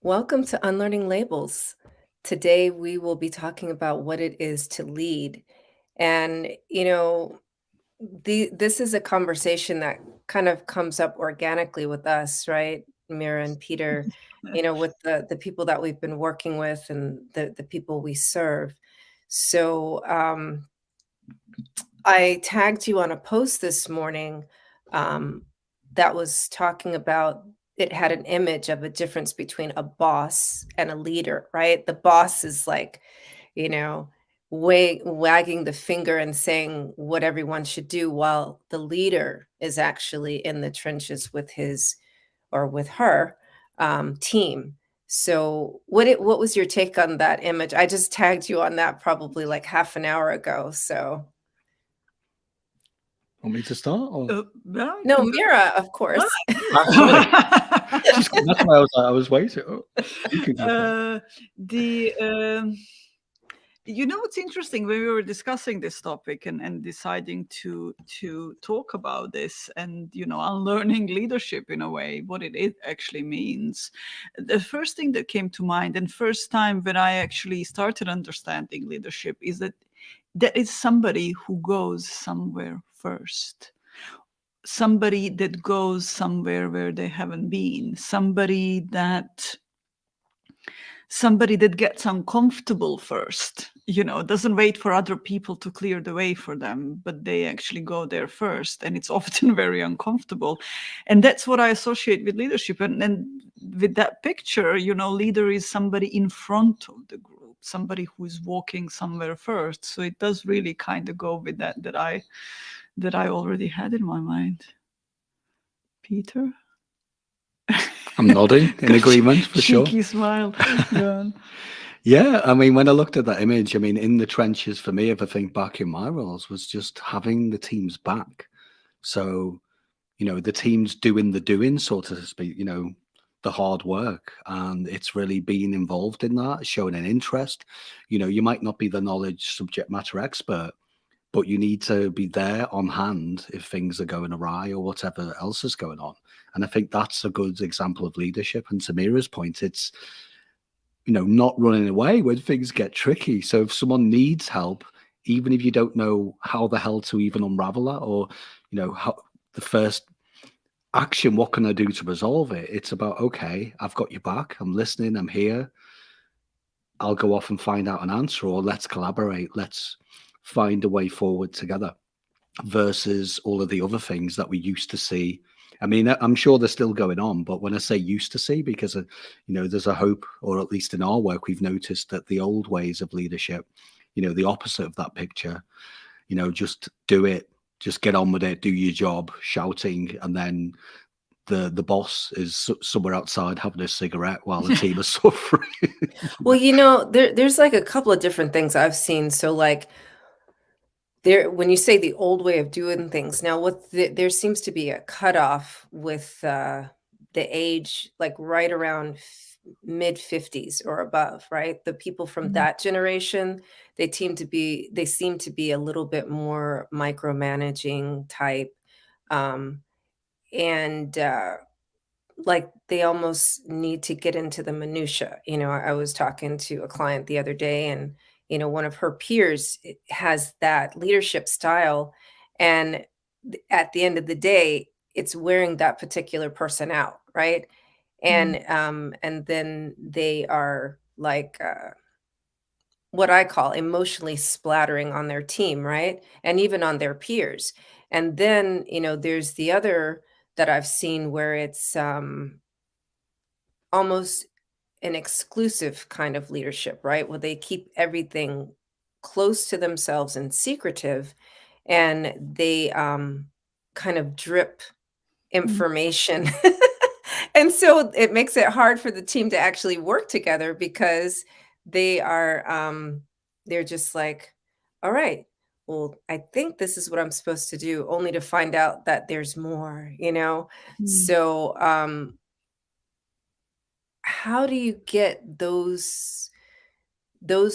Welcome to Unlearning Labels. Today we will be talking about what it is to lead. And, this is a conversation that kind of comes up organically with us, right? Mira and Peter, with the people that we've been working with and the people we serve. So I tagged you on a post this morning um, that was talking about it had an image of a difference between a boss and a leader, right? The boss is like, you know, wagging the finger and saying what everyone should do, while the leader is actually in the trenches with his or with her team. So, what was your take on that image? I just tagged you on that probably like half an hour ago. So. Want me to start? Or? Yeah, No, Mira, of course. Sorry. That's why I was waiting. Oh, you can go for it. What's interesting when we were discussing this topic and deciding to talk about this and unlearning leadership in a way, what it actually means. The first thing that came to mind, and first time when I actually started understanding leadership, is that there is somebody who goes somewhere first, somebody that goes somewhere where they haven't been, somebody that gets uncomfortable first, doesn't wait for other people to clear the way for them, but they actually go there first, and it's often very uncomfortable. And that's what I associate with leadership. And with that picture, leader is somebody in front of the group, somebody who is walking somewhere first. So it does really kind of go with that I already had in my mind. Peter? I'm nodding in agreement for sure. Cheeky smile. Yeah, I mean, when I looked at that image, I mean, in the trenches for me, if I think back in my roles, was just having the team's back. So, the team's doing the doing, so to speak, the hard work. And it's really being involved in that, showing an interest. You might not be the knowledge subject matter expert, but you need to be there on hand if things are going awry or whatever else is going on. And I think that's a good example of leadership. And to Mira's point, it's, not running away when things get tricky. So if someone needs help, even if you don't know how the hell to even unravel that, or, how the first action, what can I do to resolve it? It's about, okay, I've got your back. I'm listening. I'm here. I'll go off and find out an answer, or let's collaborate. Let's find a way forward together, versus all of the other things that we used to see. I mean, I'm sure they're still going on, but when I say used to see, because, there's a hope, or at least in our work, we've noticed that the old ways of leadership, the opposite of that picture, just do it, just get on with it, do your job, shouting, and then the boss is somewhere outside having a cigarette while the team is suffering. Well, there's like a couple of different things I've seen. So like when you say the old way of doing things, now there seems to be a cutoff with the age, like right around mid 50s or above, right? The people from that generation, they seem to be a little bit more micromanaging type. And like they almost need to get into the minutia. I was talking to a client the other day, and one of her peers has that leadership style, and at the end of the day, it's wearing that particular person out, right? And then they are like what I call emotionally splattering on their team, right? And even on their peers. And then, there's the other that I've seen where it's almost an exclusive kind of leadership, right? Where they keep everything close to themselves and secretive, and they kind of drip information. And so it makes it hard for the team to actually work together, because they are they're just like, all right, well, I think this is what I'm supposed to do, only to find out that there's more. So how do you get those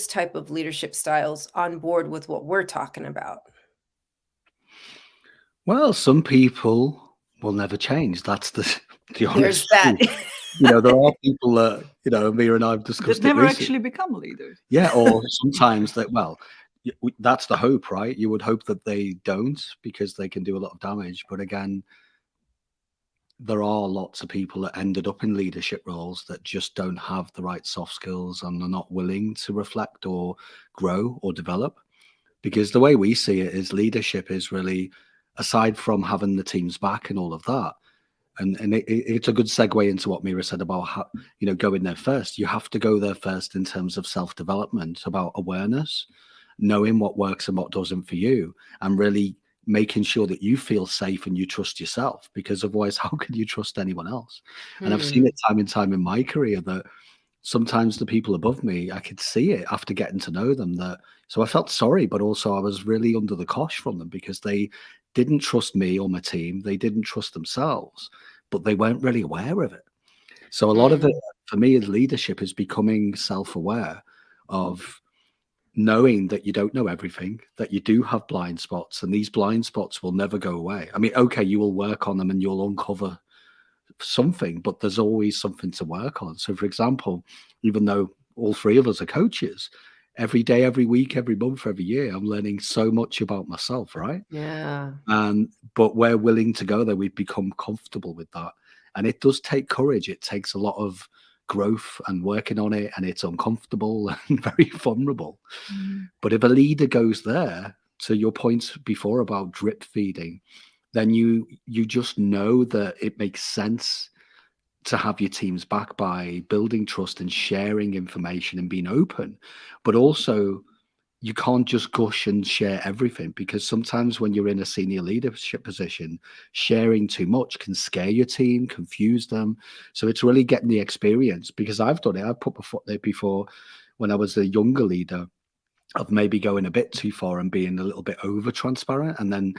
type of leadership styles on board with what we're talking about? Well, some people will never change. That's the There's honest that. truth. There are people that, Mia and I have That discussed it never recently. actually become leaders. Yeah, or sometimes that, well, that's the hope, right? You would hope that they don't, because they can do a lot of damage. But again, there are lots of people that ended up in leadership roles that just don't have the right soft skills and are not willing to reflect or grow or develop. Because the way we see it is leadership is really, aside from having the teams back and all of that, and it's a good segue into what Mira said about how, going there first. You have to go there first in terms of self-development, about awareness, knowing what works and what doesn't for you, and really making sure that you feel safe and you trust yourself, because otherwise, how can you trust anyone else? And I've seen Hmm. it time and time in my career that sometimes the people above me, I could see it after getting to know them, that so I felt sorry, but also I was really under the cosh from them, because they didn't trust me or my team. They didn't trust themselves, but they weren't really aware of it. So a lot of it Mm. for me as leadership is becoming self-aware of knowing that you don't know everything, that you do have blind spots, and these blind spots will never go away. I mean, okay, you will work on them and you'll uncover something, but there's always something to work on. So, for example, even though all three of us are coaches, every day, every week, every month, every year, I'm learning so much about myself, right? Yeah. And but we're willing to go there. We've become comfortable with that, and it does take courage. It takes a lot of growth and working on it, and it's uncomfortable and very vulnerable. But if a leader goes there, to your point before about drip feeding, then you just know that it makes sense to have your teams back by building trust and sharing information and being open. But also, you can't just gush and share everything, because sometimes when you're in a senior leadership position, sharing too much can scare your team, confuse them. So it's really getting the experience, because I've done it. I've put my foot there before when I was a younger leader, of maybe going a bit too far and being a little bit over transparent. And then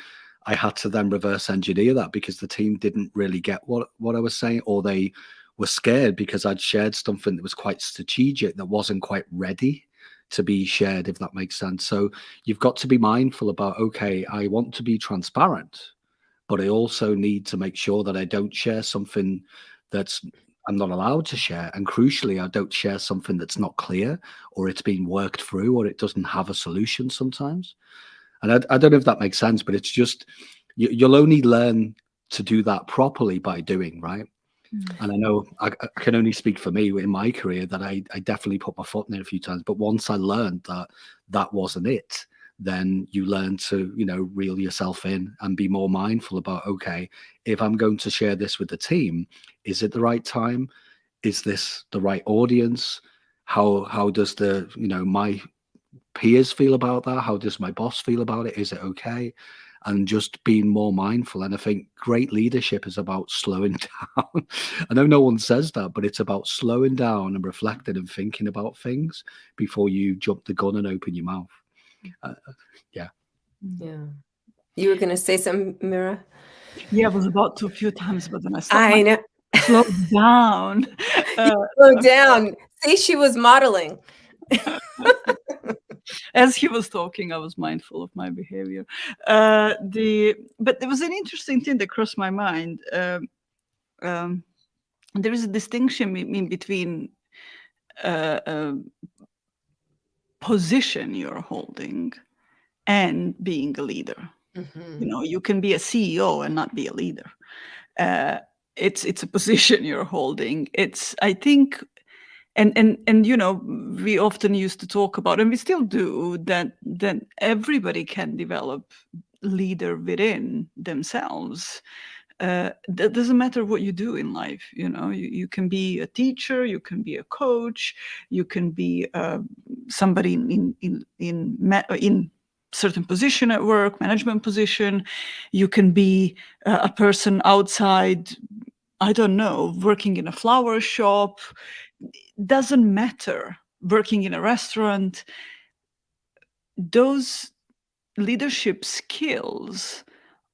I had to then reverse engineer that, because the team didn't really get what I was saying, or they were scared because I'd shared something that was quite strategic that wasn't quite ready to be shared, if that makes sense. So you've got to be mindful about, okay, I want to be transparent, but I also need to make sure that I don't share something that's I'm not allowed to share. And crucially, I don't share something that's not clear, or it's been worked through, or it doesn't have a solution sometimes. And I don't know if that makes sense, but it's just you'll only learn to do that properly by doing, right? And I know I can only speak for me in my career, that I definitely put my foot in it a few times. But once I learned that that wasn't it, then you learn to, reel yourself in and be more mindful about, okay, if I'm going to share this with the team, is it the right time? Is this the right audience? How does my peers feel about that? How does my boss feel about it? Is it okay? And just being more mindful. And I think great leadership is about slowing down. I know no one says that, but it's about slowing down and reflecting and thinking about things before you jump the gun and open your mouth. Yeah. Yeah. You were going to say something, Mira? Yeah, I was about to a few times, but then I stopped I know. slow down. Slow down. See, she was modeling. As he was talking, I was mindful of my behavior. But there was an interesting thing that crossed my mind. There is a distinction in between position you're holding and being a leader. You can be a CEO and not be a leader. It's a position you're holding. I think, and we often used to talk about, and we still do, that everybody can develop leader within themselves. That doesn't matter what you do in life. You can be a teacher, you can be a coach, you can be somebody in certain position at work, management position. You can be a person outside, I don't know, working in a flower shop. Doesn't matter. Working in a restaurant. Those leadership skills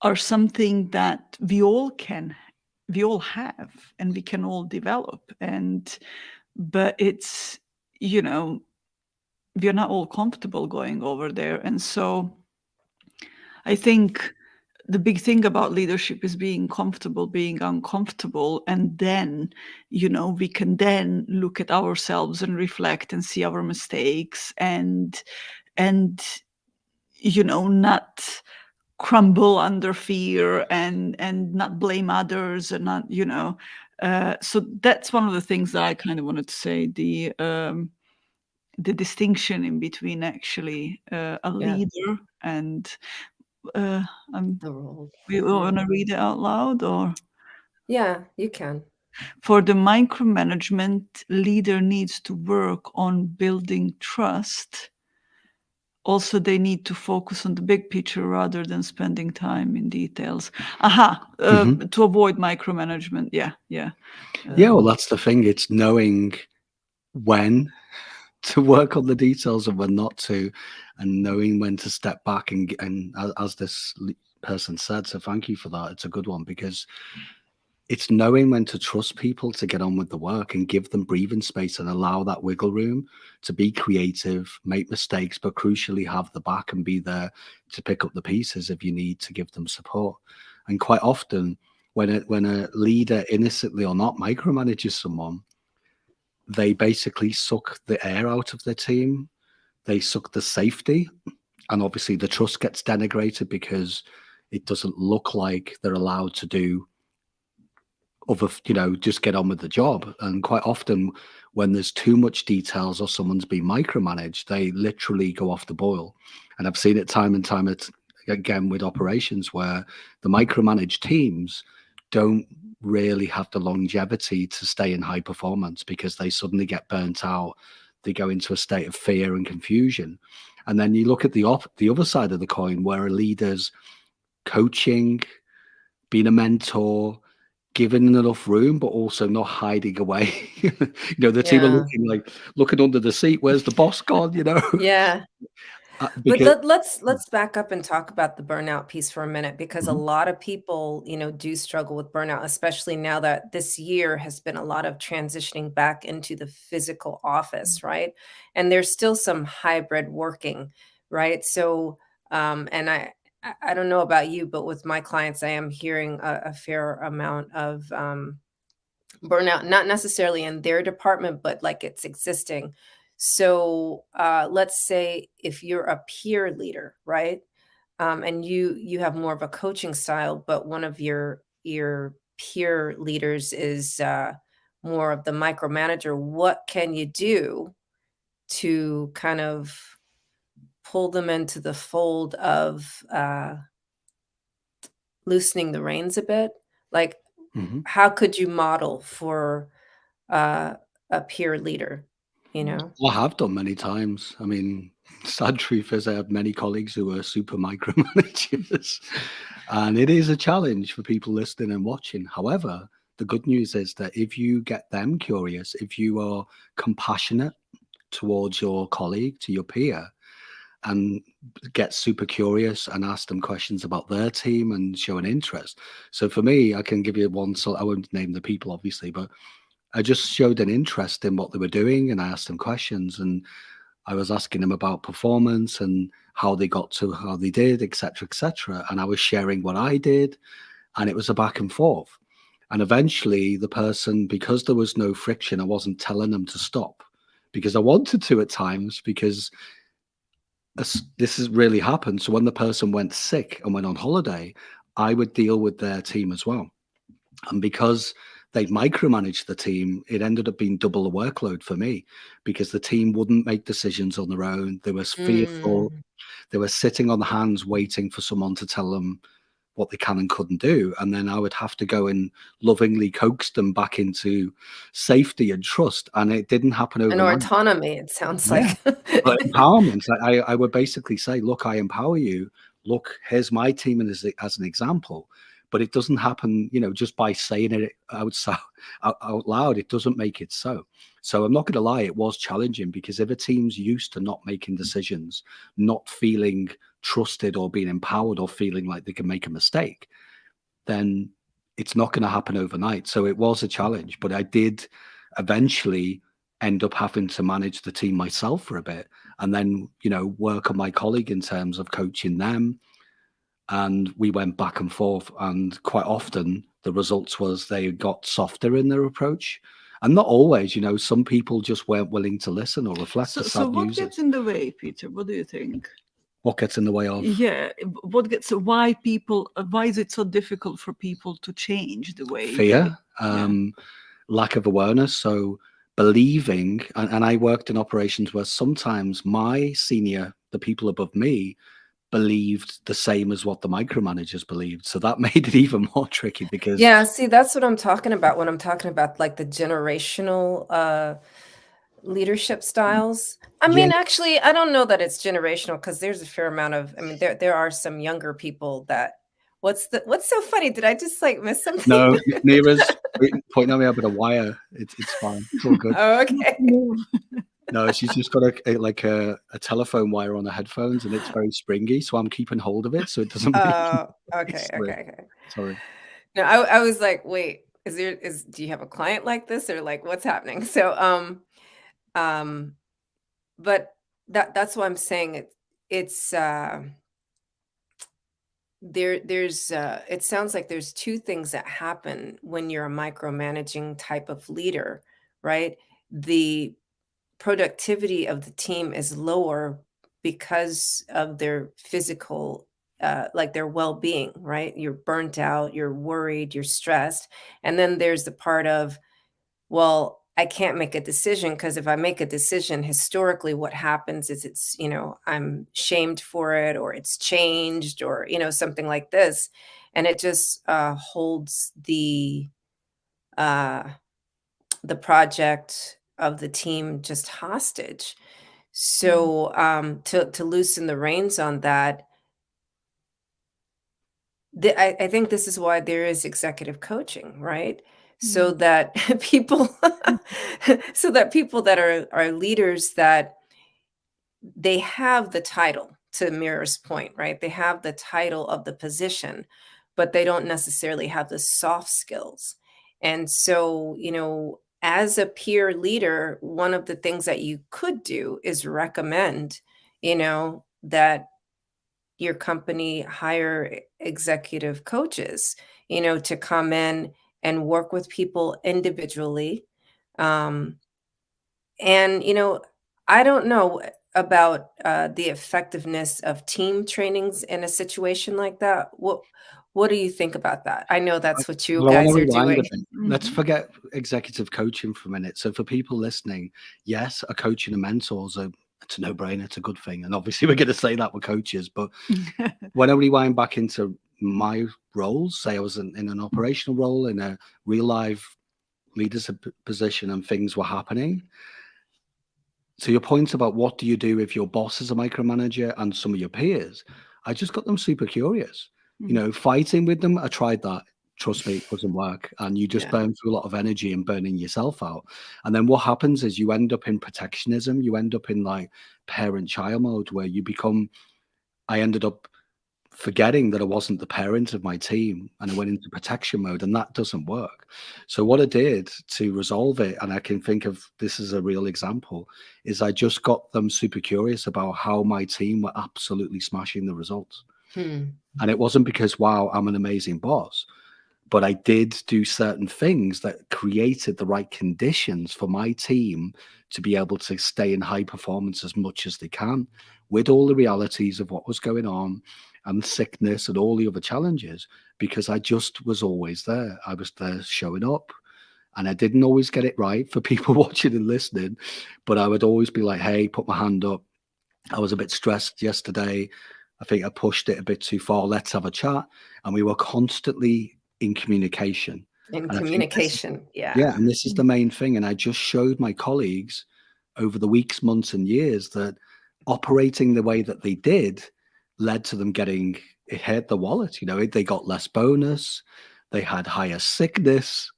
are something that we all have, and we can all develop. But it's, we're not all comfortable going over there. And so I think the big thing about leadership is being comfortable, being uncomfortable, and then, we can then look at ourselves and reflect and see our mistakes and not crumble under fear and not blame others and not, so that's one of the things that I kind of wanted to say, the distinction in between actually a Yeah. leader and I'm The role. we want to read it out loud, or Yeah, you can. for the micromanagement, leader needs to work on building trust. Also, they need to focus on the big picture rather than spending time in details. To avoid micromanagement. Yeah. Yeah, well, that's the thing. It's knowing when to work on the details and when not to, and knowing when to step back and as this person said, so thank you for that. It's a good one, because it's knowing when to trust people to get on with the work and give them breathing space and allow that wiggle room to be creative, make mistakes, but crucially have the back and be there to pick up the pieces if you need to give them support. And quite often when a leader, innocently or not, micromanages someone, they basically suck the air out of their team. They suck the safety, and obviously the trust gets denigrated because it doesn't look like they're allowed to do other, just get on with the job. And quite often when there's too much details or someone's been micromanaged, they literally go off the boil. And I've seen it time and time again with operations where the micromanaged teams don't really have the longevity to stay in high performance because they suddenly get burnt out. They go into a state of fear and confusion. And then you look at the other side of the coin, where a leader's coaching, being a mentor, giving enough room, but also not hiding away. The team are looking under the seat. Where's the boss gone? Yeah. Because, But let's back up and talk about the burnout piece for a minute, because a lot of people, do struggle with burnout, especially now that this year has been a lot of transitioning back into the physical office, right? And there's still some hybrid working, right? So, and I don't know about you, but with my clients, I am hearing a fair amount of burnout, not necessarily in their department, but like it's existing. So let's say if you're a peer leader, right? And you have more of a coaching style, but one of your peer leaders is more of the micromanager. What can you do to kind of pull them into the fold of loosening the reins a bit? Like, how could you model for a peer leader, I have done many times. I mean, sad truth is I have many colleagues who are super micromanagers, and it is a challenge for people listening and watching. However, the good news is that if you get them curious, if you are compassionate towards your colleague, to your peer, and get super curious and ask them questions about their team and show an interest. So for me, I can give you one, so I won't name the people obviously, but I just showed an interest in what they were doing, and I asked them questions, and I was asking them about performance and how they got to how they did, etc., etc. And I was sharing what I did, and it was a back and forth. And eventually the person, because there was no friction, I wasn't telling them to stop because I wanted to at times, because this has really happened. So when the person went sick and went on holiday, I would deal with their team as well. And because they micromanaged the team, it ended up being double the workload for me, because the team wouldn't make decisions on their own. They were fearful. They were sitting on the hands waiting for someone to tell them what they can and couldn't do. And then I would have to go and lovingly coax them back into safety and trust. And it didn't happen and overnight. autonomy, it sounds Yeah. like. But empowerment, I would basically say, look, I empower you. Look, here's my team as an example. But it doesn't happen, just by saying it out loud. It doesn't make it so. So I'm not going to lie, it was challenging, because if a team's used to not making decisions, not feeling trusted or being empowered or feeling like they can make a mistake, then it's not going to happen overnight. So it was a challenge, but I did eventually end up having to manage the team myself for a bit, and then, work on my colleague in terms of coaching them. and we went back and forth, and quite often the results was they got softer in their approach, and not always, some people just weren't willing to listen or reflect So, to so sad what users. gets in the way, Peter? What do you think? What gets in the way of? Yeah, why is it so difficult for people to change the way Fear, yeah. lack of awareness. So believing, and I worked in operations where sometimes the people above me, believed the same as what the micromanagers believed. So that made it even more tricky because Yeah, see, that's what I'm talking about when I'm talking about like the generational leadership styles. I yeah, mean, actually, I don't know that it's generational because there's a fair amount of, I mean, there are some younger people that what's so funny? Did I just like miss something? no, Mira's pointing at me about a wire. It's fine. It's all good. Oh, okay. No, she's just got a telephone wire on her headphones, and it's very springy, so I'm keeping hold of it so it doesn't make Okay, slip. okay. Sorry. No, I was like, wait, do you have a client like this or like what's happening? So um but that's why I'm saying it's there's it sounds like there's two things that happen when you're a micromanaging type of leader, right? The productivity of the team is lower because of their physical like their well-being, right? You're burnt out, you're worried, you're stressed. And then there's the part of, well, I can't make a decision because if I make a decision, historically, what happens is I'm shamed for it or it's changed or, something like this. And it just holds uh, the project of the team just hostage. So to loosen the reins on that, I think this is why there is executive coaching, right? So that people so that people that are leaders that they have the title, to Mira's point, right? They have the title of the position, but they don't necessarily have the soft skills. And so, as a peer leader, one of the things that you could do is recommend, that your company hire executive coaches, to come in and work with people individually. Um, and, I don't know about the effectiveness of team trainings in a situation like that. What do you think about that? I know that's what you Well, I want guys to are rewind a doing. bit. Let's forget executive coaching for a minute. So for people listening, yes, a coach and a mentor it's a no-brainer. It's a good thing. And obviously we're going to say that we're coaches. But when I rewind back into my roles, say I was in an operational role, in a real life leadership position, and things were happening. So your point about what do you do if your boss is a micromanager and some of your peers, I just got them super curious. Fighting with them, I tried that. Trust me, it doesn't work. And you just Yeah. burn through a lot of energy and burning yourself out. And then what happens is you end up in protectionism. You end up in like parent-child mode where I ended up forgetting that I wasn't the parent of my team, and I went into protection mode, and that doesn't work. So what I did to resolve it, and I can think of this as a real example, is I just got them super curious about how my team were absolutely smashing the results. And it wasn't because, wow, I'm an amazing boss, but I did do certain things that created the right conditions for my team to be able to stay in high performance as much as they can, with all the realities of what was going on and sickness and all the other challenges, because I just was always there. I was there showing up, and I didn't always get it right for people watching and listening, but I would always be like, hey, put my hand up. I was a bit stressed yesterday. I think I pushed it a bit too far. Let's have a chat. And we were constantly in communication. In And I think communication, yeah, yeah. and this is the main thing. And I just showed my colleagues over the weeks, months, and years that operating the way that they did led to them it hurt the wallet. They got less bonus, they had higher sickness,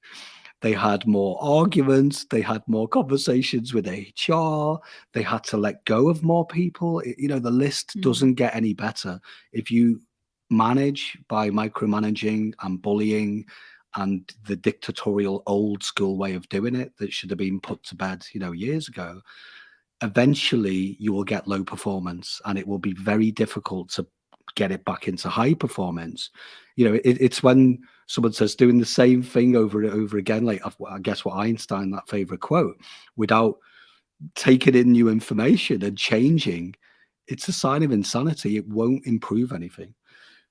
they had more arguments, they had more conversations with HR, they had to let go of more people. The list doesn't get any better. If you manage by micromanaging and bullying and the dictatorial old school way of doing it that should have been put to bed, years ago, eventually you will get low performance, and it will be very difficult to get it back into high performance. It's when someone says doing the same thing over and over again, like I guess what Einstein, that favorite quote, without taking in new information and changing, it's a sign of insanity. It won't improve anything.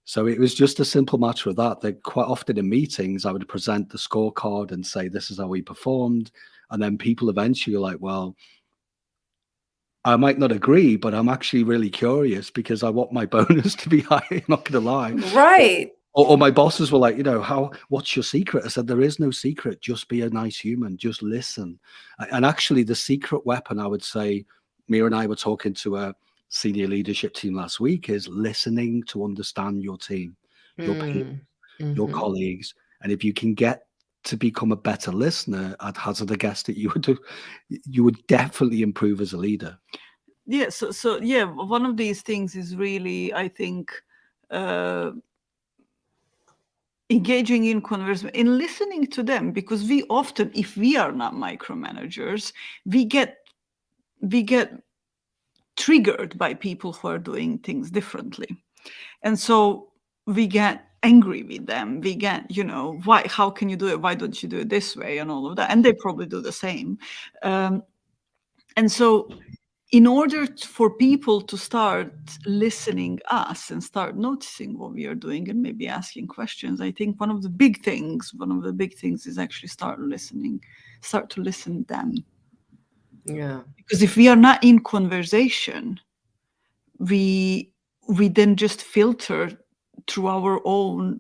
So it was just a simple matter of that quite often in meetings, I would present the scorecard and say, this is how we performed. And then people eventually are like, well, I might not agree, but I'm actually really curious because I want my bonus to be high, not going to lie. Right. Or my bosses were like, what's your secret? I said, there is no secret. Just be a nice human. Just listen. And actually, the secret weapon, I would say, Mira and I were talking to a senior leadership team last week, is listening to understand your team, your peers, your Mm-hmm. colleagues. And if you can get to become a better listener, I'd hazard a guess that you would definitely improve as a leader. Yeah. So yeah, one of these things is really, I think, engaging in conversation, in listening to them, because we often, if we are not micromanagers, we get triggered by people who are doing things differently, and so we get angry with them. We get, why? How can you do it? Why don't you do it this way? And all of that, and they probably do the same. And so in order for people to start listening us and start noticing what we are doing and maybe asking questions, I think one of the big things is actually start to listen them. Yeah. Because if we are not in conversation, we then just filter through our own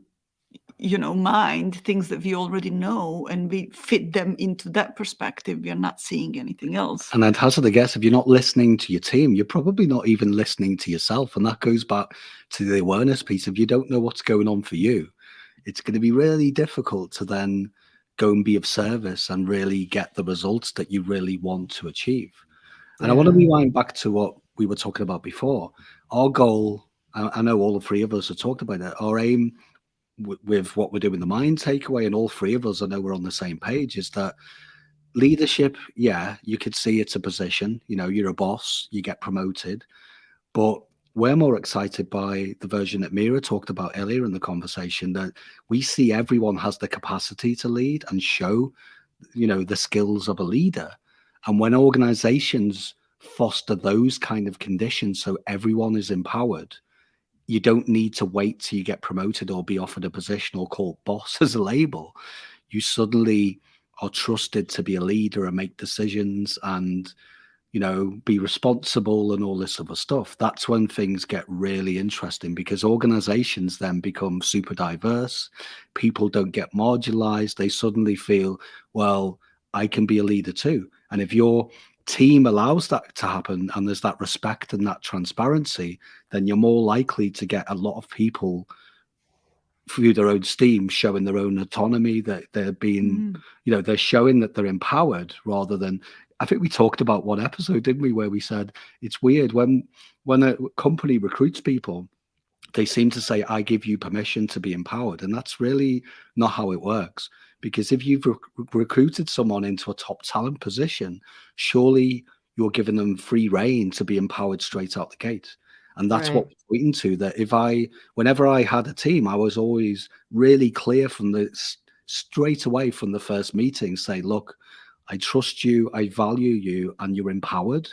mind things that we already know, and we fit them into that perspective. We are not seeing anything else. And I'd hazard a guess, if you're not listening to your team, you're probably not even listening to yourself. And that goes back to the awareness piece. If you don't know what's going on for you, it's going to be really difficult to then go and be of service and really get the results that you really want to achieve. And I want to rewind back to what we were talking about before. Our goal, I know all the three of us have talked about it, our aim with what we're doing, the mind takeaway, and all three of us, I know we're on the same page, is that leadership, yeah, you could see it's a position. You're a boss, you get promoted, but we're more excited by the version that Mira talked about earlier in the conversation, that we see everyone has the capacity to lead and show, the skills of a leader. And when organizations foster those kind of conditions so everyone is empowered, you don't need to wait till you get promoted or be offered a position or called boss as a label. You suddenly are trusted to be a leader and make decisions and, be responsible and all this other stuff. That's when things get really interesting, because organizations then become super diverse. People don't get marginalized. They suddenly feel, well, I can be a leader too. And if your team allows that to happen and there's that respect and that transparency, then you're more likely to get a lot of people through their own steam showing their own autonomy, that they're being, they're showing that they're empowered rather than, I think we talked about one episode, didn't we, where we said it's weird when a company recruits people, they seem to say, I give you permission to be empowered. And that's really not how it works. Because if you've recruited someone into a top talent position, surely you're giving them free reign to be empowered straight out the gate. And that's what we're pointing to, that whenever I had a team, I was always really clear straight away from the first meeting, say, look, I trust you, I value you, and you're empowered.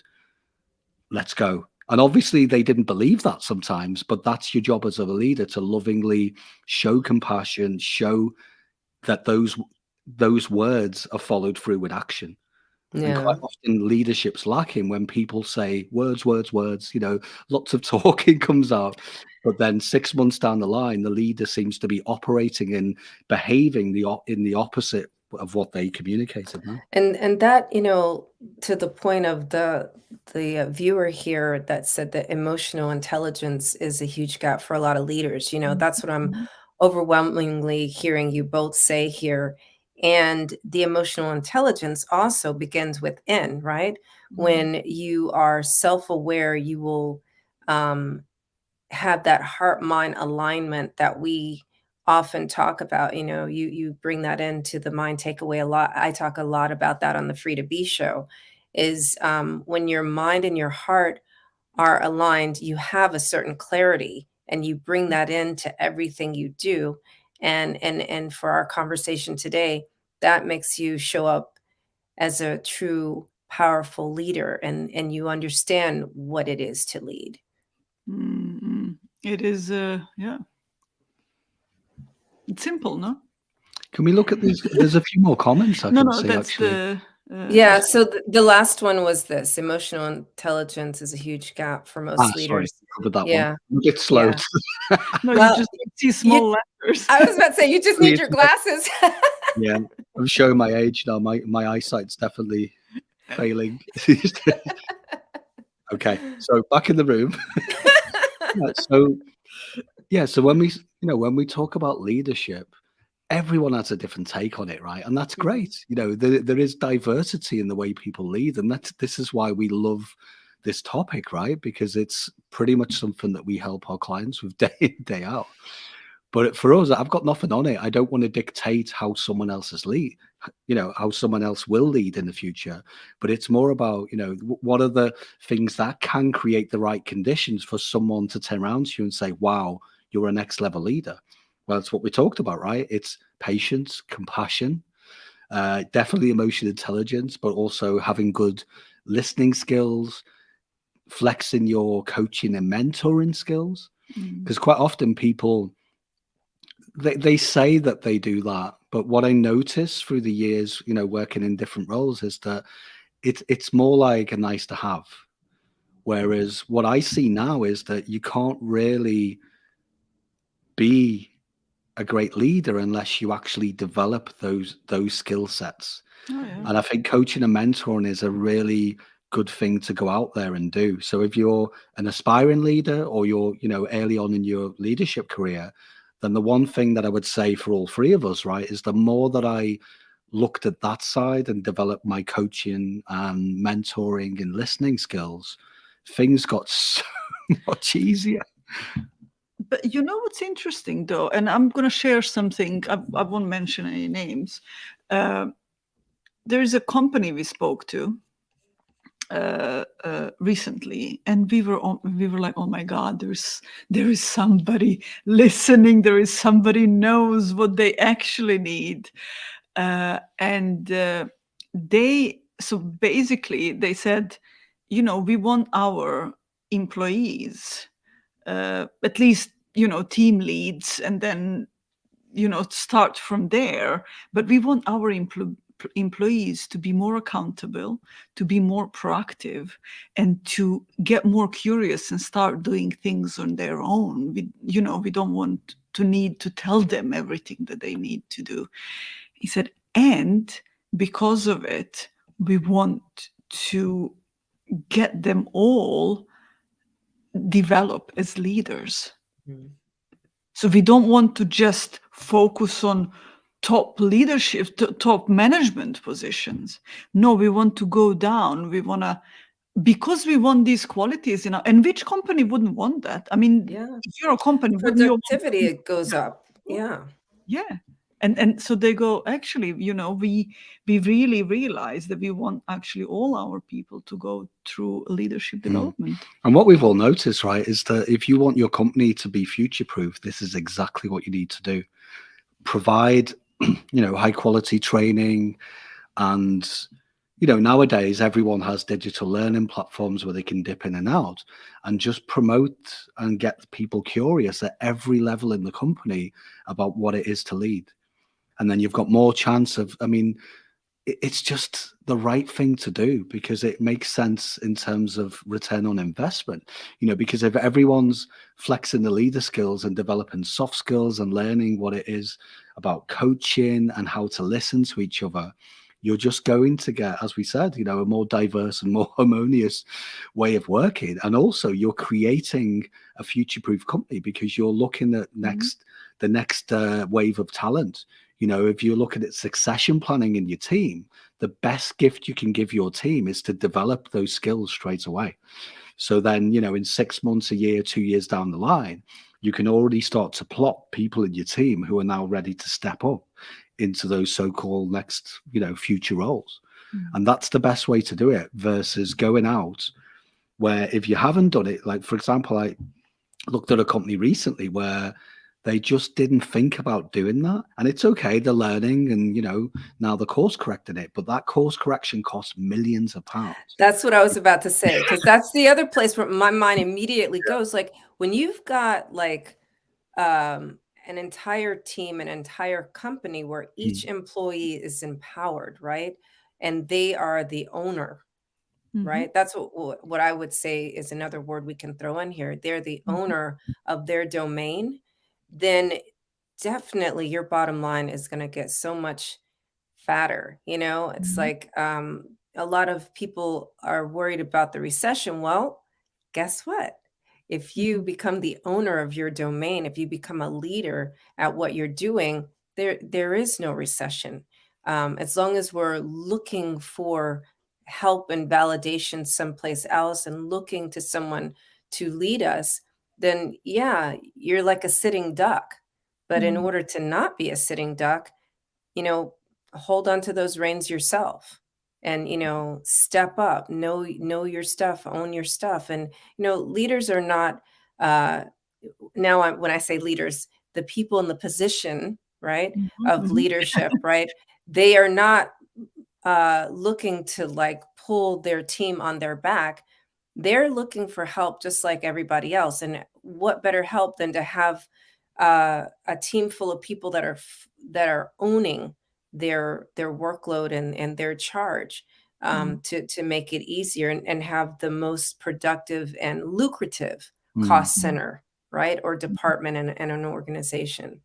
Let's go. And obviously they didn't believe that sometimes, but that's your job as a leader, to lovingly show compassion, show that those words are followed through with action. And quite often leadership's lacking when people say words, lots of talking comes out, but then 6 months down the line, the leader seems to be operating and behaving in the opposite of what they communicated. No? And that, to the point of the viewer here that said that emotional intelligence is a huge gap for a lot of leaders, that's what I'm overwhelmingly hearing you both say here. And the emotional intelligence also begins within, right? When you are self-aware, you will have that heart-mind alignment that we often talk about. You bring that into the mind takeaway a lot. I talk a lot about that on the Free to Be show, is when your mind and your heart are aligned, you have a certain clarity and you bring that into everything you do. And for our conversation today, that makes you show up as a true powerful leader, and you understand what it is to lead. It is, yeah. It's simple, no? Can we look at these? There's a few more comments I No, can no, see that's actually. Yeah, so the last one was this: emotional intelligence is a huge gap for most Sorry, leaders. covered that one. Yeah, I'm a bit slow. yeah. No, Well, you just see small letters. I was about to say, you just need your glasses. Yeah, I'm showing my age now. My eyesight's definitely failing. Okay, so back in the room. So when we talk about leadership, everyone has a different take on it, right? And that's great. There is diversity in the way people lead, and this is why we love this topic, right? Because it's pretty much something that we help our clients with day in, day out. But for us, I've got nothing on it. I don't want to dictate how someone else's lead, how someone else will lead in the future. But it's more about, what are the things that can create the right conditions for someone to turn around to you and say, wow, you're a next level leader. Well, that's what we talked about, right? It's patience, compassion, definitely emotional intelligence, but also having good listening skills, flexing your coaching and mentoring skills. Because quite often people, they say that they do that, but what I notice through the years, working in different roles, is that it's more like a nice to have. Whereas what I see now is that you can't really be a great leader unless you actually develop those skill sets. Oh, yeah. And I think coaching and mentoring is a really good thing to go out there and do. So if you're an aspiring leader, or you're, early on in your leadership career, then the one thing that I would say for all three of us, right, is the more that I looked at that side and developed my coaching and mentoring and listening skills, things got so much easier. But you know what's interesting, though, and I'm going to share something. I won't mention any names. There is a company we spoke to recently, and we were like, oh my God, there is somebody listening. There is somebody knows what they actually need, and so basically they said, we want our employees, at least team leads, and then start from there. But we want our employees to be more accountable, to be more proactive, and to get more curious and start doing things on their own. We don't want to need to tell them everything that they need to do. He said, and because of it, we want to get them all develop as leaders. So we don't want to just focus on top leadership, top management positions. No, we want to go down. Because we want these qualities, and which company wouldn't want that? I mean, if you're a company, productivity, it goes up. Yeah. And so they go, actually, we really realize that we want actually all our people to go through leadership development. And what we've all noticed, right, is that if you want your company to be future-proof, this is exactly what you need to do. Provide, high quality training. And, nowadays everyone has digital learning platforms where they can dip in and out, and just promote and get people curious at every level in the company about what it is to lead. And then you've got more chance of, it's just the right thing to do, because it makes sense in terms of return on investment, because if everyone's flexing the leader skills and developing soft skills and learning what it is about coaching and how to listen to each other, you're just going to get, as we said, a more diverse and more harmonious way of working. And also you're creating a future-proof company, because you're looking at the next wave of talent. If you're looking at succession planning in your team, the best gift you can give your team is to develop those skills straight away. So then, in 6 months, a year, 2 years down the line, you can already start to plot people in your team who are now ready to step up into those so-called next, future roles. And that's the best way to do it, versus going out where, if you haven't done it, like, for example, looked at a company recently where they just didn't think about doing that. And it's okay, they're learning and, now they're course correcting it, but that course correction costs millions of pounds. That's what I was about to say, because that's the other place where my mind immediately goes. Like, when you've got like an entire team, an entire company where each Mm, employee is empowered, right? And they are the owner, Mhm. right? That's what I would say is another word we can throw in here. They're the Mhm. owner of their domain, then definitely your bottom line is going to get so much fatter. It's Mhm. like a lot of people are worried about the recession. Well, guess what? If you Mhm. become the owner of your domain, if you become a leader at what you're doing, there is no recession. As long as we're looking for help and validation someplace else and looking to someone to lead us, then yeah, you're like a sitting duck. But in Mhm. order to not be a sitting duck, you know, hold on to those reins yourself and, step up, know your stuff, own your stuff. And, leaders are not, uh, now when I say leaders, the people in the position, right, Mhm. of Mhm. leadership, right, they are not looking to like pull their team on their back. They're looking for help just like everybody else. And what better help than to have a team full of people that are owning their workload and their charge, Mhm. to make it easier and have the most productive and lucrative mm, cost Mhm. center, right, or Mhm. department in an organization. Mhm.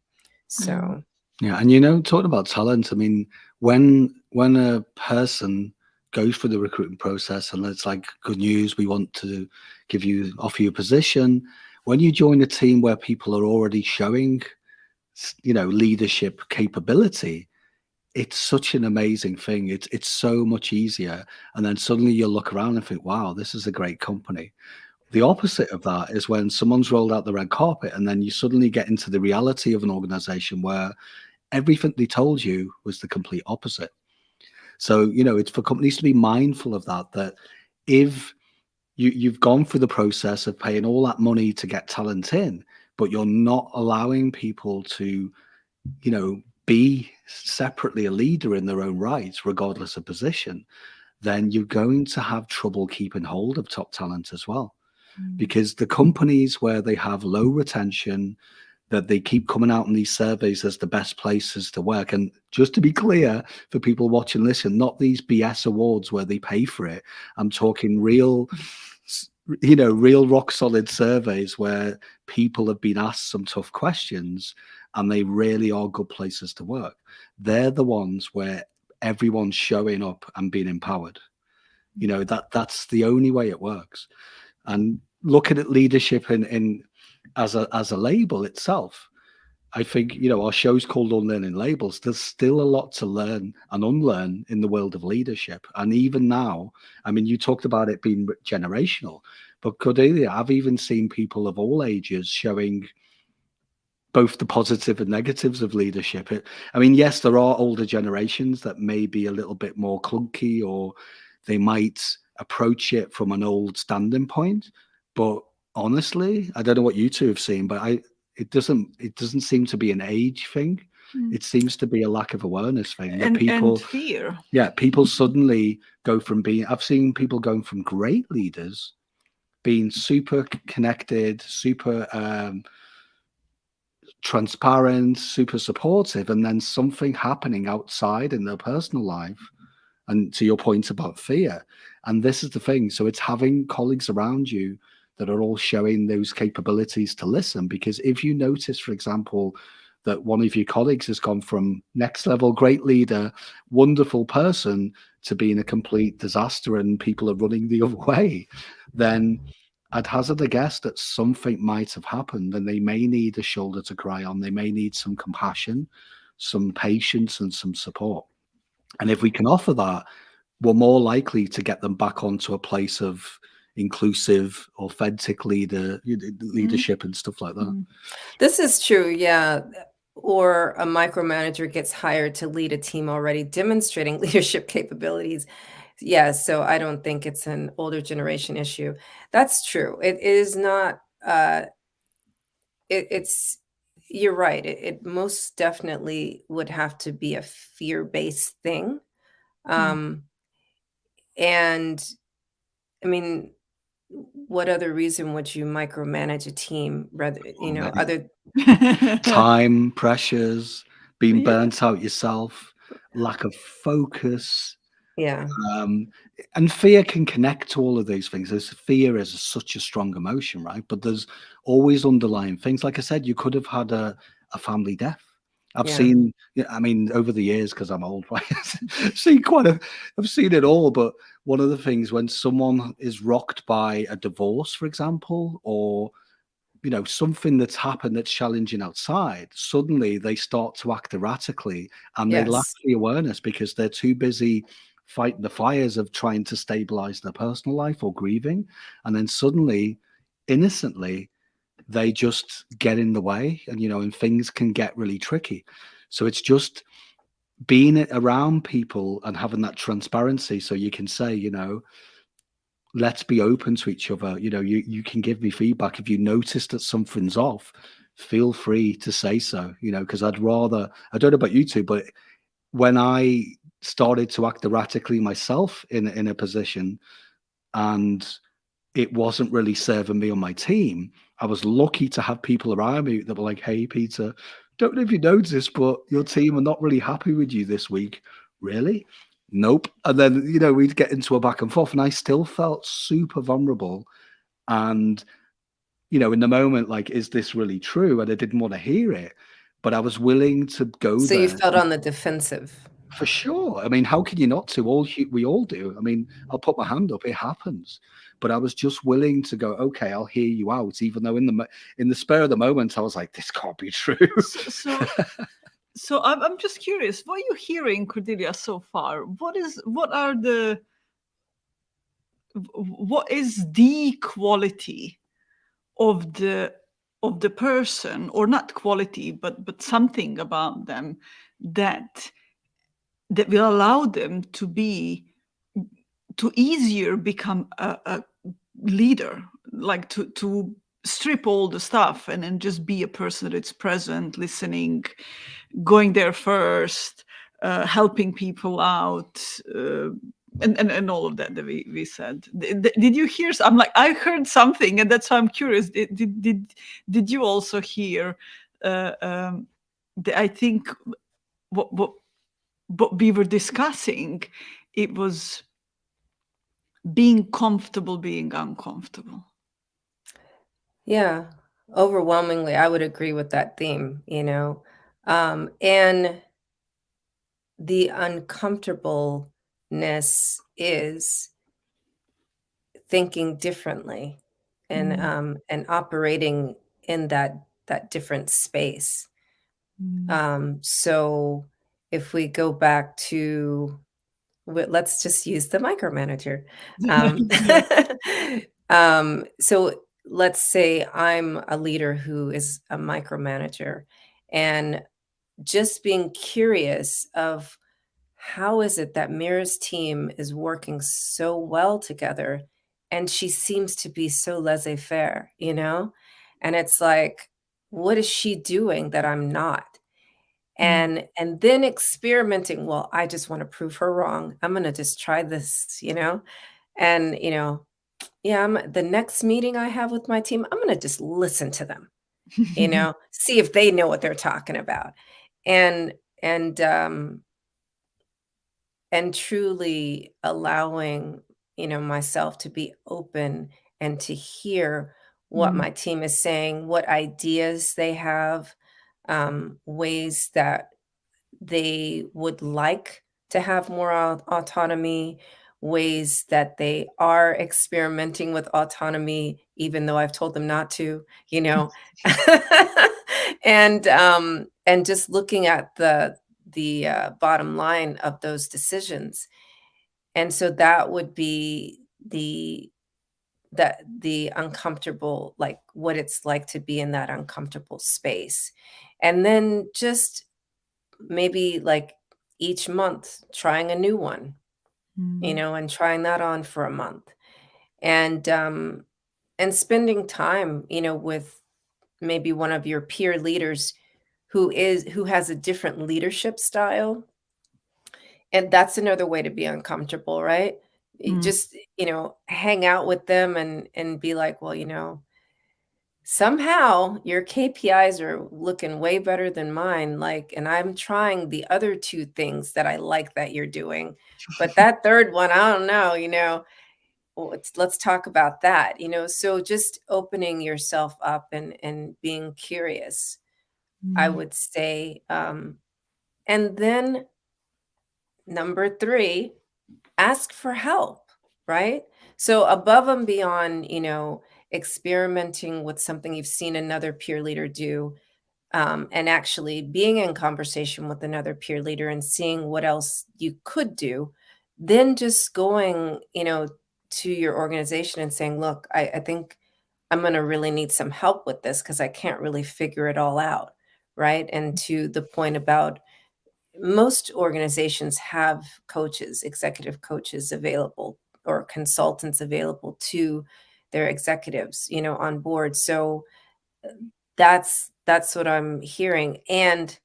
So yeah, and talking about talent, I mean, when a person goes through the recruitment process and it's like, good news, we want to offer you a position. When you join a team where people are already showing, leadership capability, it's such an amazing thing. It's so much easier. And then suddenly you look around and think, wow, this is a great company. The opposite of that is when someone's rolled out the red carpet and then you suddenly get into the reality of an organization where everything they told you was the complete opposite. So, it's for companies to be mindful of that, that if you've gone through the process of paying all that money to get talent in, but you're not allowing people to, be separately a leader in their own rights, regardless of position, then you're going to have trouble keeping hold of top talent as well. Mhm. Because the companies where they have low retention, that they keep coming out in these surveys as the best places to work. And just to be clear for people watching, listen, not these BS awards where they pay for it. I'm talking real, real rock solid surveys where people have been asked some tough questions and they really are good places to work. They're the ones where everyone's showing up and being empowered. That's the only way it works. And looking at leadership in as a label itself, I think, our show's called Unlearning Labels. There's still a lot to learn and unlearn in the world of leadership. And even now, I mean, you talked about it being generational, but Cordelia, I've even seen people of all ages showing both the positive and negatives of leadership. I mean, yes, there are older generations that may be a little bit more clunky, or they might approach it from an old standing point. But honestly, I don't know what you two have seen, but it doesn't seem to be an age thing. Mm. It seems to be a lack of awareness thing that And people, fear. yeah, people suddenly go from being. I've seen people going from great leaders, being super connected, super transparent, super supportive, and then something happening outside in their personal life. And to your point about fear, and this is the thing. So it's having colleagues around you that are all showing those capabilities to listen. Because if you notice, for example, that one of your colleagues has gone from next level great leader, wonderful person, to being a complete disaster and people are running the other way, then I'd hazard a guess that something might have happened and they may need a shoulder to cry on. They may need some compassion, some patience, and some support. And if we can offer that, we're more likely to get them back onto a place of inclusive, authentic Mm. leadership and stuff like that. Mm. this is true, yeah. Or a micromanager gets hired to lead a team already demonstrating leadership capabilities. Yeah, so I don't think it's an older generation issue. That's true. It is not it's you're right. It most definitely would have to be a fear-based thing. Mm. Um, and I mean, what other reason would you micromanage a team rather, Oh, many. other Time pressures, being Yeah. burnt out yourself, lack of focus. yeah, Um, and fear can connect to all of these things. There's fear is such a strong emotion, right? But there's always underlying things. Like I said, you could have had a family death. I've yeah, seen, yeah, I mean, over the years, because I'm old, right? seen quite a, I've seen it all. But one of the things when someone is rocked by a divorce, for example, or something that's happened that's challenging outside, suddenly they start to act erratically and they lack yes, the awareness because they're too busy fighting the fires of trying to stabilize their personal life or grieving. And then suddenly, innocently, they just get in the way and things can get really tricky. So it's just being around people and having that transparency so you can say, let's be open to each other. You can give me feedback if you notice that something's off. Feel free to say so. Because I don't know about you two, but when I started to act erratically myself in a position and it wasn't really serving me or my team, I was lucky to have people around me that were like, "Hey, Peter, don't know if you noticed, but your team are not really happy with you this week." Really? Nope. And then, we'd get into a back and forth, and I still felt super vulnerable. And, in the moment, like, is this really true? And I didn't want to hear it, but I was willing to go so you there. felt on the defensive. For sure. I mean, how can you not to? We all do. I mean, I'll put my hand up. It happens. But I was just willing to go. Okay, I'll hear you out, even though in the spur of the moment, I was like, this can't be true. So I'm just curious, what are you hearing, Cordelia, so far? What is the quality of the person, or not quality, but something about them that will allow them to easier become a leader, like to strip all the stuff and then just be a person that's present, listening, going there first, helping people out, and all of that we said. Did you hear? I'm like, I heard something, and that's why I'm curious. Did you also hear? I think what we were discussing, it was being comfortable being uncomfortable. Yeah, overwhelmingly, I would agree with that theme. And the uncomfortableness is thinking differently and Mm. operating in that different space. Mm. So if we go back to let's just use the micromanager. Um, Yeah. so let's say I'm a leader who is a micromanager, and just being curious of how is it that Mira's team is working so well together and she seems to be so laissez-faire? And it's like, what is she doing that I'm not? Mm. And then experimenting, well, I just want to prove her wrong. I'm going to just try this. And yeah, the next meeting I have with my team, I'm going to just listen to them, see if they know what they're talking about. And and um and truly allowing, myself to be open and to hear what Mm. my team is saying, what ideas they have, ways that they would like to have more autonomy, ways that they are experimenting with autonomy, even though I've told them not to. And just looking at the bottom line of those decisions. And so that would be the uncomfortable, like what it's like to be in that uncomfortable space. And then just maybe like each month trying a new one, Mm. and trying that on for a month. And spending time, with maybe one of your peer leaders who has a different leadership style, and that's another way to be uncomfortable, right? Mm. Just, hang out with them and be like, "Well, somehow your KPIs are looking way better than mine, like, and I'm trying the other 2 things that I like that you're doing, but that 3rd one, I don't know, well, let's talk about that," so just opening yourself up and being curious, I Mm. would say, and then number 3, ask for help, right? So above and beyond, experimenting with something you've seen another peer leader do, and actually being in conversation with another peer leader and seeing what else you could do, then just going, to your organization and saying, look, I think I'm going to really need some help with this because I can't really figure it all out. Right. And to the point about most organizations have coaches, executive coaches available or consultants available to their executives, on board. So that's what I'm hearing. And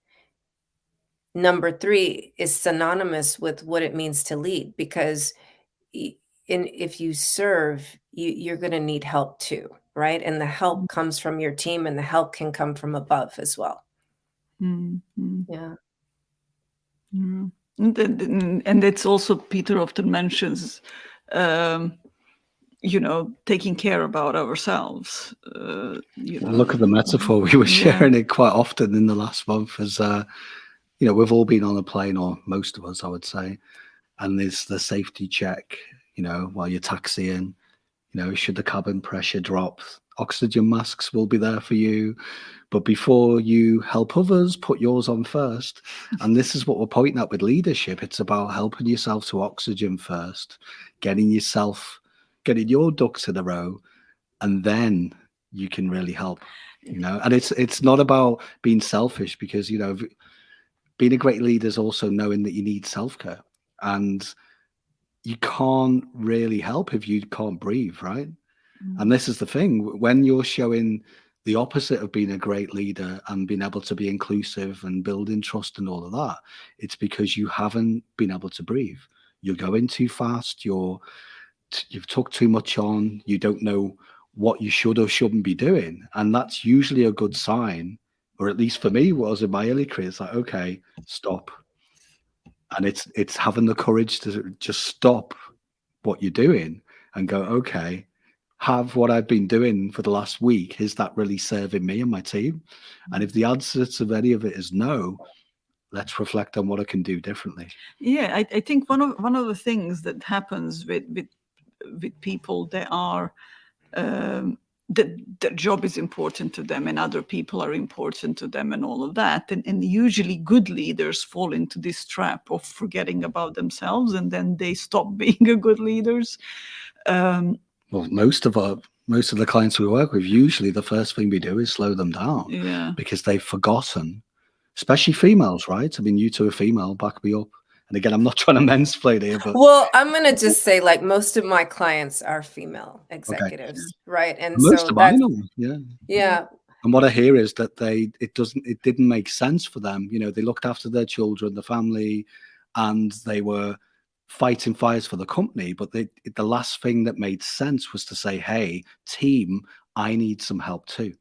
number 3 is synonymous with what it means to lead because y- if you serve, you're going to need help too, right? And the help comes from your team, and the help can come from above as well. Mm. Mm. Yeah. Mm. And it's also, Peter often mentions, um, taking care about ourselves. Look at the metaphor. We were Yeah. sharing it quite often in the last month as, we've all been on a plane, or most of us, I would say, and there's the safety check, while you're taxiing, should the cabin pressure drop, oxygen masks will be there for you. But before you help others, put yours on first. And this is what we're pointing at with leadership. It's about helping yourself to oxygen first, getting your ducks in a row, and then you can really help. And it's not about being selfish, because being a great leader is also knowing that you need self-care, and you can't really help if you can't breathe, right? And this is the thing, when you're showing the opposite of being a great leader and being able to be inclusive and building trust and all of that, it's because you haven't been able to breathe. You're going too fast, you've took too much on, you don't know what you should or shouldn't be doing. And that's usually a good sign, or at least for me was in my early career. It's like, okay, stop. And it's having the courage to just stop what you're doing and go, okay, have what I've been doing for the last week, is that really serving me and my team? And if the answer to any of it is no, let's reflect on what I can do differently. Yeah, I think one of the things that happens with people, they are, that their job is important to them and other people are important to them and all of that. And usually good leaders fall into this trap of forgetting about themselves, and then they stop being a good leaders. Well, most of the clients we work with, usually the first thing we do is slow them down, Yeah. because they've forgotten, especially females, right? I mean, you two are female, back me up. And again, I'm not trying to mansplain here, but Well, I'm gonna just say, like, most of my clients are female okay. executives, right? And Most so of that's mine are, yeah. yeah. And what I hear is that it didn't make sense for them. They looked after their children, the family, and they were fighting fires for the company. But the last thing that made sense was to say, hey, team, I need some help too.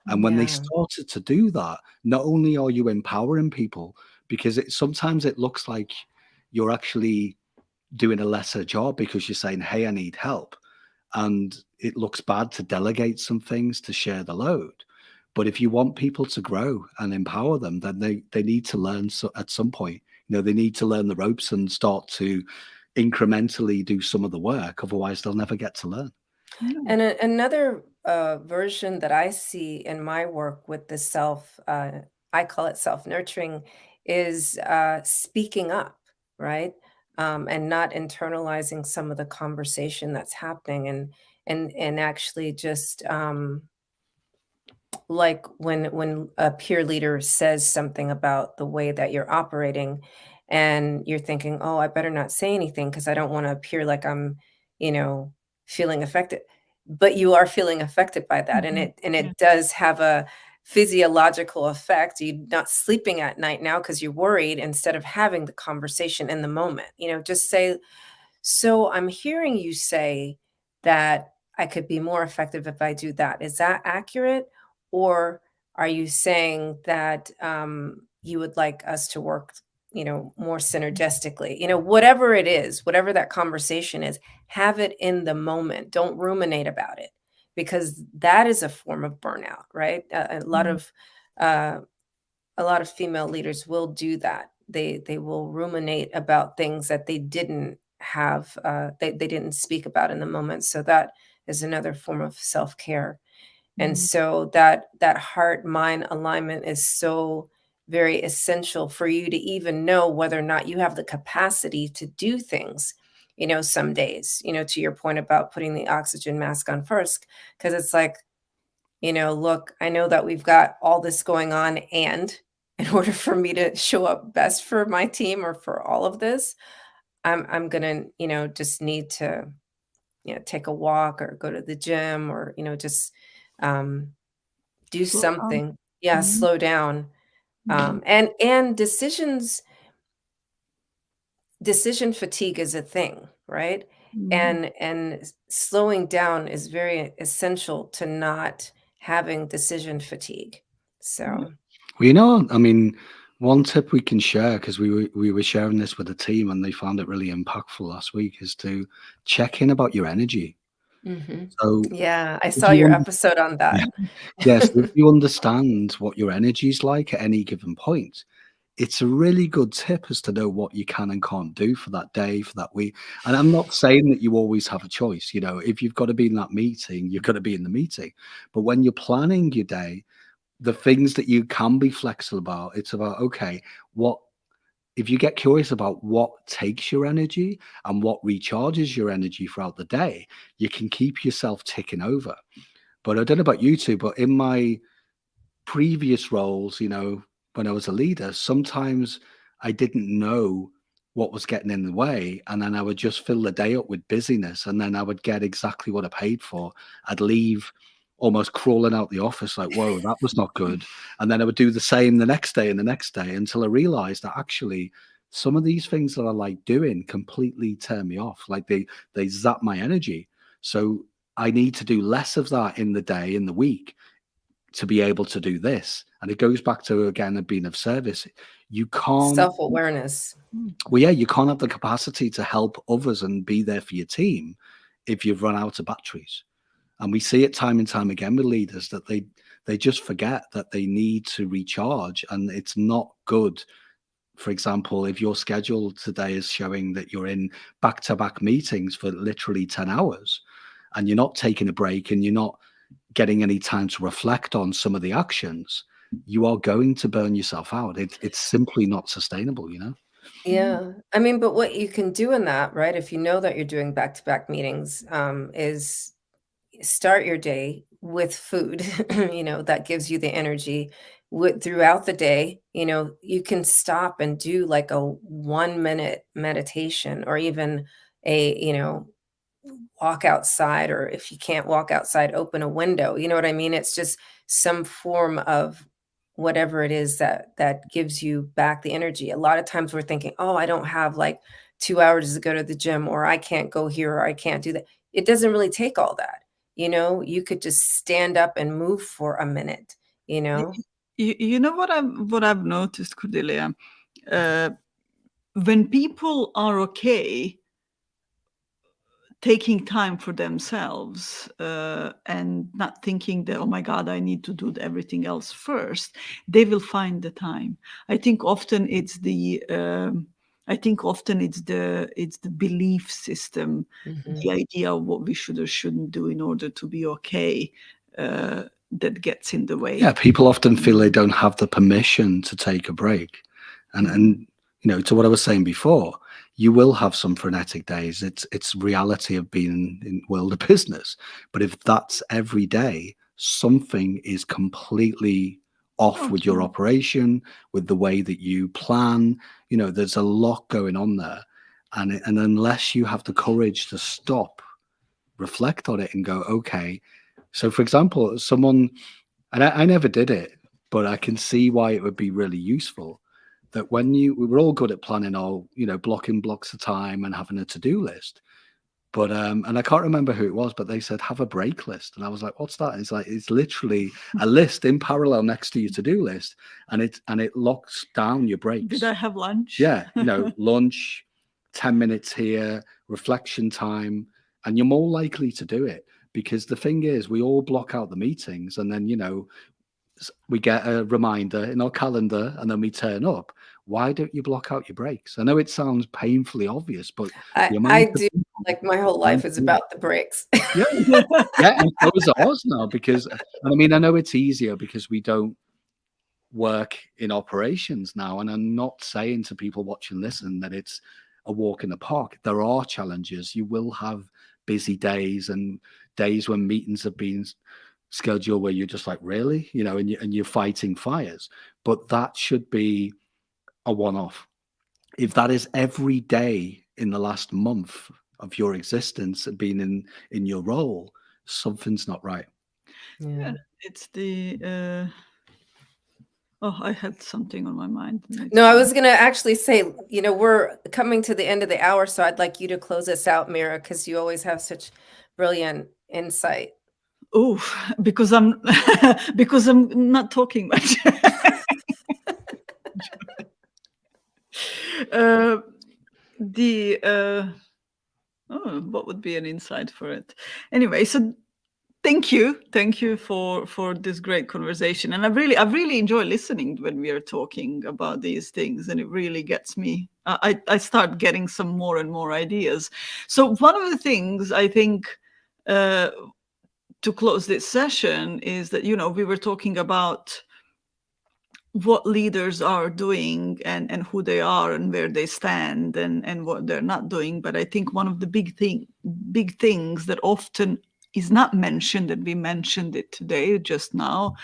And when they Yeah. started to do that, not only are you empowering people, because sometimes it looks like you're actually doing a lesser job because you're saying, hey, I need help. And it looks bad to delegate some things to share the load. But if you want people to grow and empower them, then they need to learn, so at some point. They need to learn the ropes and start to incrementally do some of the work. Otherwise, they'll never get to learn. And another version that I see in my work with the I call it self nurturing, is speaking up, right? And not internalizing some of the conversation that's happening, and actually just like when a peer leader says something about the way that you're operating, and you're thinking, oh, I better not say anything because I don't want to appear like I'm, you know, feeling affected. but you are feeling affected by that, and Mhm. it Yeah. does have a physiological effect. You're not sleeping at night now because you're worried, instead of having the conversation in the moment. Just say, so I'm hearing you say that I could be more effective if I do that. Is that accurate? Or are you saying that you would like us to work, more synergistically? Whatever it is, whatever that conversation is, have it in the moment. Don't ruminate about it, because that is a form of burnout, right? Mhm. Uh, a lot of female leaders will do that. They will ruminate about things that they didn't have, they didn't speak about in the moment. So that is another form of self-care. And Mhm. so that heart mind alignment is so very essential for you to even know whether or not you have the capacity to do things, some days, to your point about putting the oxygen mask on first, because it's like, look, I know that we've got all this going on, and in order for me to show up best for my team or for all of this, I'm gonna, just need to, take a walk or go to the gym, or, just um, do Slow down. something. Yeah, Mhm. slow down. Mhm. And decision fatigue is a thing, right? Mhm. And slowing down is very essential to not having decision fatigue. Yeah. So, Well, I mean, one tip we can share, because we were sharing this with the team and they found it really impactful last week, is to check in about your energy. mhm. So Yeah, I if saw you your want, episode on that. yes, if you understand what your energy is like at any given point, it's a really good tip as to know what you can and can't do for that day, for that week. And I'm not saying that you always have a choice. If you've got to be in that meeting, you've got to be in the meeting. But when you're planning your day, the things that you can be flexible about, it's about, okay, what if you get curious about what takes your energy and what recharges your energy throughout the day, you can keep yourself ticking over. But I don't know about you two, but in my previous roles, when I was a leader, sometimes I didn't know what was getting in the way. And then I would just fill the day up with busyness. And then I would get exactly what I paid for. I'd leave almost crawling out the office like, whoa, that was not good. And then I would do the same the next day and the next day until I realized that actually some of these things that I like doing completely turn me off. Like they zap my energy. So I need to do less of that in the day, in the week, to be able to do this. And it goes back to, again, being of service. You can't, Self-awareness. Mm. well, yeah, you can't have the capacity to help others and be there for your team if you've run out of batteries. And we see it time and time again with leaders that they just forget that they need to recharge, and it's not good. For example, if your schedule today is showing that you're in back-to-back meetings for literally 10 hours and you're not taking a break and you're not getting any time to reflect on some of the actions, you are going to burn yourself out. It's simply not sustainable. Mm. Yeah. I mean, but what you can do in that, right, if you know that you're doing back-to-back meetings, is start your day with food, that gives you the energy. Throughout the day, you can stop and do like a 1-minute meditation, or even walk outside, or if you can't walk outside, open a window. You know what I mean? It's just some form of whatever it is that gives you back the energy. A lot of times we're thinking, "Oh, I don't have like 2 hours to go to the gym, or I can't go here, or I can't do that." It doesn't really take all that. You could just stand up and move for a minute, you Y- know? you know what I've noticed, Cordelia? Uh, when people are okay taking time for themselves, and not thinking that, oh my god, I need to do everything else first, they will find the time. I think often it's the it's the belief system, the Mhm. idea of what we should or shouldn't do in order to be okay, that gets in the Yeah, way. people often feel they don't have the permission to take a break. And Mhm. and to what I was saying before, you will have some frenetic days. It's reality of being in world of business. But if that's every day, something is completely off with your Okay. operation, with the way that you plan. There's a lot going on there. And unless you have the courage to stop reflect on it and go, okay. So, for example, someone, and I never did it, but I can see why it would be really useful. That when we were all good at planning our, blocking blocks of time and having a to-do list. But and I can't remember who it was, but they said have a break list, and I was like, "What's that?" It's like it's literally a list in parallel next to your to-do list, and it locks down your breaks. Did I have lunch? Yeah, lunch, 10 minutes here, reflection time, and you're more likely to do it because the thing is, we all block out the meetings, and then we get a reminder in our calendar, and then we turn up. Why don't you block out your breaks? I know it sounds painfully obvious, but the I amount of do. Like my whole life is about the breaks. yeah, yeah, and so is ours now because, and I mean, I know it's easier because we don't work in operations now, and I'm not saying to people watching, listen, that it's a walk in the park. There are challenges. You will have busy days and days when meetings have been scheduled where you're just like, really, and you're fighting fires. But that should be a one-off. If that is every day in the last month of your existence and being in your role, something's not right. Yeah, it's the I had something on my mind. No, I was going to actually say, we're coming to the end of the hour, so I'd like you to close us out, Mira, because you always have such brilliant insight. Oh, because I'm not talking much. What would be an insight for it? Anyway, so thank you for this great conversation, and I really enjoy listening when we are talking about these things, and it really gets me. I start getting some more and more ideas. So one of the things I think to close this session is that we were talking about what leaders are doing and who they are and where they stand and what they're not doing. But I think one of the big things that often is not mentioned, and we mentioned it today just now,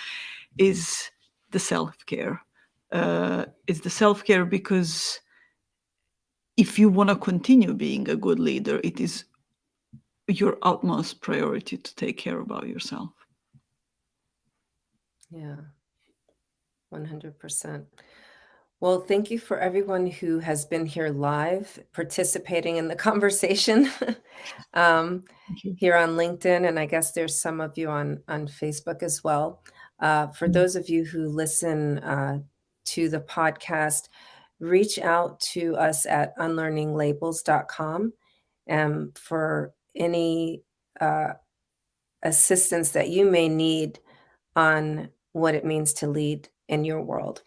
is the self-care. It's the self-care because if you want to continue being a good leader, it is your utmost priority to take care about yourself. Yeah, 100%. Well, thank you for everyone who has been here live, participating in the conversation here on LinkedIn, and I guess there's some of you on Facebook as well. For those of you who listen to the podcast, reach out to us at unlearninglabels.com for any assistance that you may need on what it means to lead in your world.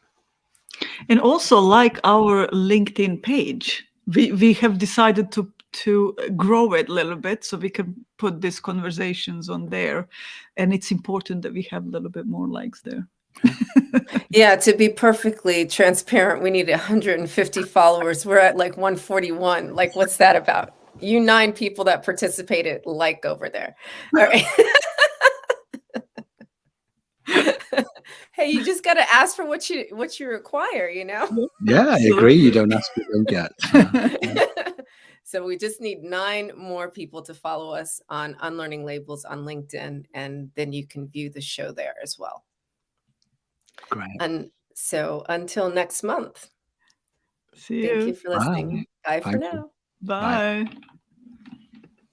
And also, like our LinkedIn page, we have decided to grow it a little bit so we can put these conversations on there, and it's important that we have a little bit more likes there. Yeah, to be perfectly transparent, we need 150 followers. We're at like 141. Like, what's that about? You 9 people that participated, like over there. All right. Hey, you just got to ask for what you require, Yeah, I agree. You don't ask, you don't get. So we just need 9 more people to follow us on Unlearning Labels on LinkedIn, and then you can view the show there as well. Great. And so until next month. See you. Thank you for listening. Bye for now. Bye.